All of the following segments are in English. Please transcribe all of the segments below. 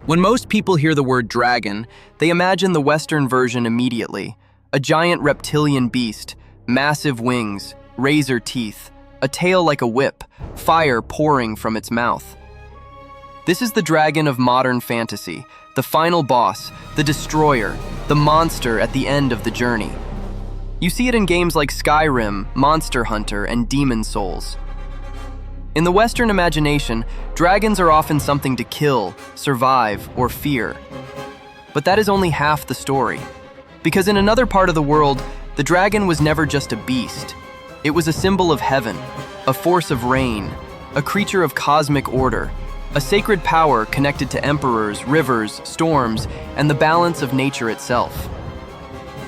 When most people hear the word dragon, they imagine the Western version immediately. A giant reptilian beast, massive wings, razor teeth, a tail like a whip, fire pouring from its mouth. This is the dragon of modern fantasy, the final boss, the destroyer, the monster at the end of the journey. You see it in games like Skyrim, Monster Hunter, and Demon Souls. In the Western imagination, dragons are often something to kill, survive, or fear. But that is only half the story. Because in another part of the world, the dragon was never just a beast. It was a symbol of heaven, a force of rain, a creature of cosmic order, a sacred power connected to emperors, rivers, storms, and the balance of nature itself.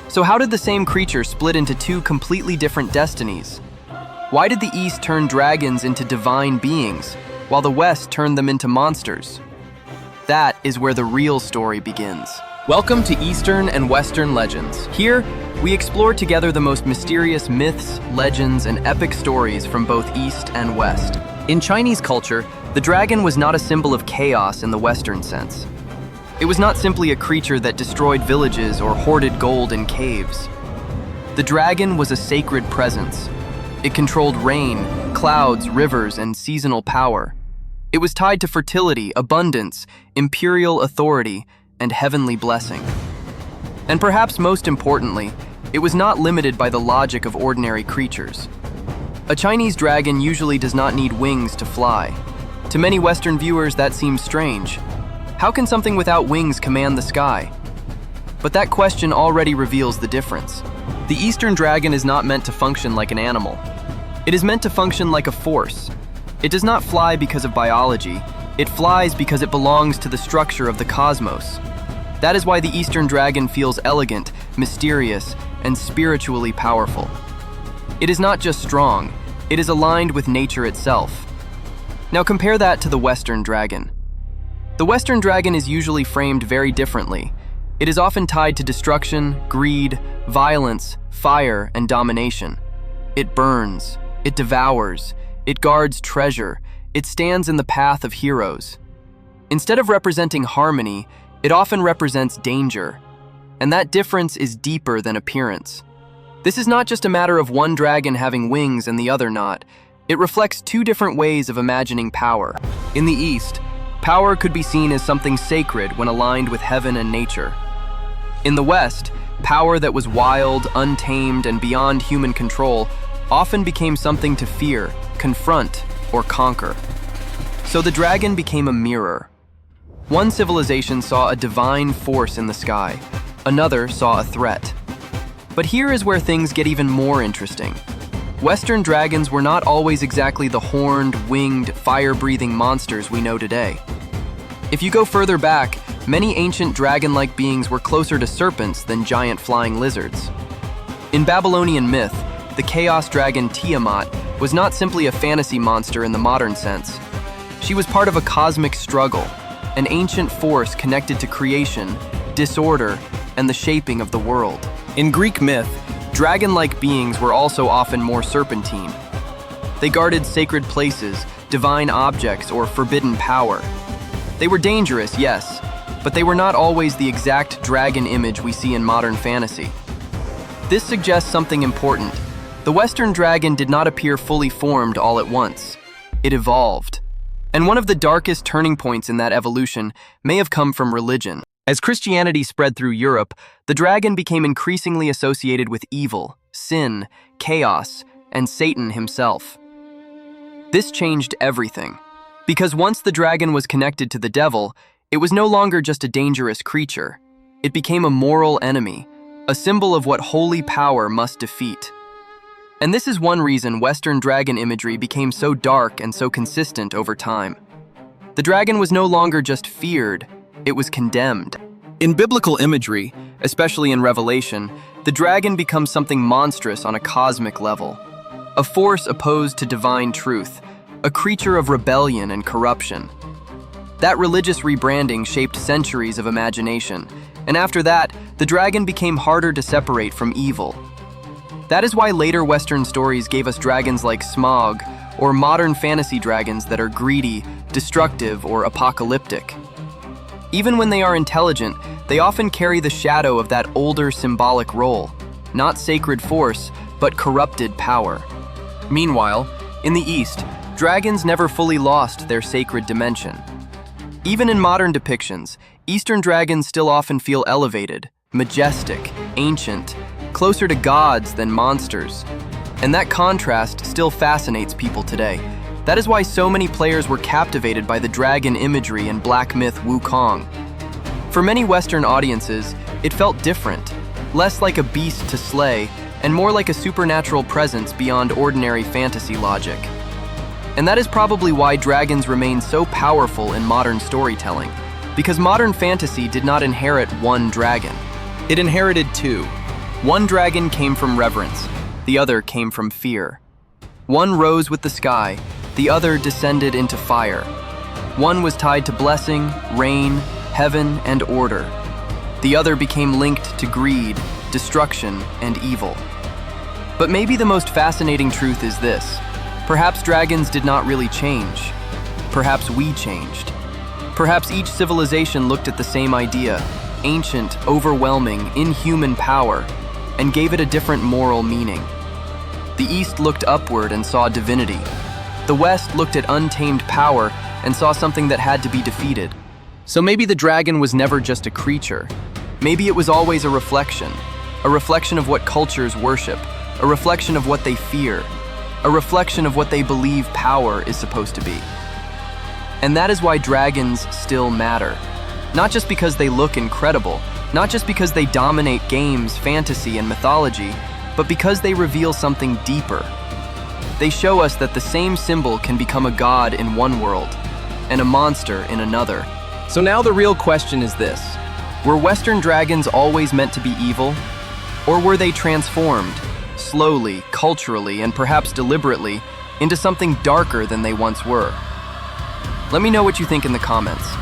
So how did the same creature split into two completely different destinies? Why did the East turn dragons into divine beings, while the West turned them into monsters? That is where the real story begins. Welcome to Eastern and Western Legends. Here, we explore together the most mysterious myths, legends, and epic stories from both East and West. In Chinese culture, the dragon was not a symbol of chaos in the Western sense. It was not simply a creature that destroyed villages or hoarded gold in caves. The dragon was a sacred presence. It controlled rain, clouds, rivers, and seasonal power. It was tied to fertility, abundance, imperial authority, and heavenly blessing. And perhaps most importantly, it was not limited by the logic of ordinary creatures. A Chinese dragon usually does not need wings to fly. To many Western viewers, that seems strange. How can something without wings command the sky? But that question already reveals the difference. The Eastern dragon is not meant to function like an animal. It is meant to function like a force. It does not fly because of biology. It flies because it belongs to the structure of the cosmos. That is why the Eastern dragon feels elegant, mysterious, and spiritually powerful. It is not just strong, it is aligned with nature itself. Now compare that to the Western dragon. The Western dragon is usually framed very differently. It is often tied to destruction, greed, violence, fire, and domination. It burns, it devours, it guards treasure, it stands in the path of heroes. Instead of representing harmony, it often represents danger. And that difference is deeper than appearance. This is not just a matter of one dragon having wings and the other not. It reflects two different ways of imagining power. In the East, power could be seen as something sacred when aligned with heaven and nature. In the West, power that was wild, untamed, and beyond human control often became something to fear, confront, or conquer. So the dragon became a mirror. One civilization saw a divine force in the sky, another saw a threat. But here is where things get even more interesting. Western dragons were not always exactly the horned, winged, fire-breathing monsters we know today. If you go further back, many ancient dragon-like beings were closer to serpents than giant flying lizards. In Babylonian myth, the chaos dragon Tiamat was not simply a fantasy monster in the modern sense. She was part of a cosmic struggle, an ancient force connected to creation, disorder, and the shaping of the world. In Greek myth, dragon-like beings were also often more serpentine. They guarded sacred places, divine objects, or forbidden power. They were dangerous, yes, but they were not always the exact dragon image we see in modern fantasy. This suggests something important. The Western dragon did not appear fully formed all at once. It evolved. And one of the darkest turning points in that evolution may have come from religion. As Christianity spread through Europe, the dragon became increasingly associated with evil, sin, chaos, and Satan himself. This changed everything. Because once the dragon was connected to the devil, it was no longer just a dangerous creature. It became a moral enemy, a symbol of what holy power must defeat. And this is one reason Western dragon imagery became so dark and so consistent over time. The dragon was no longer just feared, it was condemned. In biblical imagery, especially in Revelation, the dragon becomes something monstrous on a cosmic level. A force opposed to divine truth, a creature of rebellion and corruption. That religious rebranding shaped centuries of imagination, and after that, the dragon became harder to separate from evil. That is why later Western stories gave us dragons like Smaug, or modern fantasy dragons that are greedy, destructive, or apocalyptic. Even when they are intelligent, they often carry the shadow of that older symbolic role, not sacred force, but corrupted power. Meanwhile, in the East, dragons never fully lost their sacred dimension. Even in modern depictions, Eastern dragons still often feel elevated, majestic, ancient, closer to gods than monsters. And that contrast still fascinates people today. That is why so many players were captivated by the dragon imagery in Black myth Wukong. For many Western audiences, it felt different, less like a beast to slay, and more like a supernatural presence beyond ordinary fantasy logic. And that is probably why dragons remain so powerful in modern storytelling, because modern fantasy did not inherit one dragon. It inherited two. One dragon came from reverence, the other came from fear. One rose with the sky, the other descended into fire. One was tied to blessing, rain, heaven, and order. The other became linked to greed, destruction, and evil. But maybe the most fascinating truth is this. Perhaps dragons did not really change. Perhaps we changed. Perhaps each civilization looked at the same idea, ancient, overwhelming, inhuman power, and gave it a different moral meaning. The East looked upward and saw divinity. The West looked at untamed power and saw something that had to be defeated. So maybe the dragon was never just a creature. Maybe it was always a reflection of what cultures worship, a reflection of what they fear, a reflection of what they believe power is supposed to be. And that is why dragons still matter. Not just because they look incredible, not just because they dominate games, fantasy, and mythology, but because they reveal something deeper. They show us that the same symbol can become a god in one world and a monster in another. So now the real question is this: were Western dragons always meant to be evil? Or were they transformed, slowly, culturally, and perhaps deliberately, into something darker than they once were? Let me know what you think in the comments.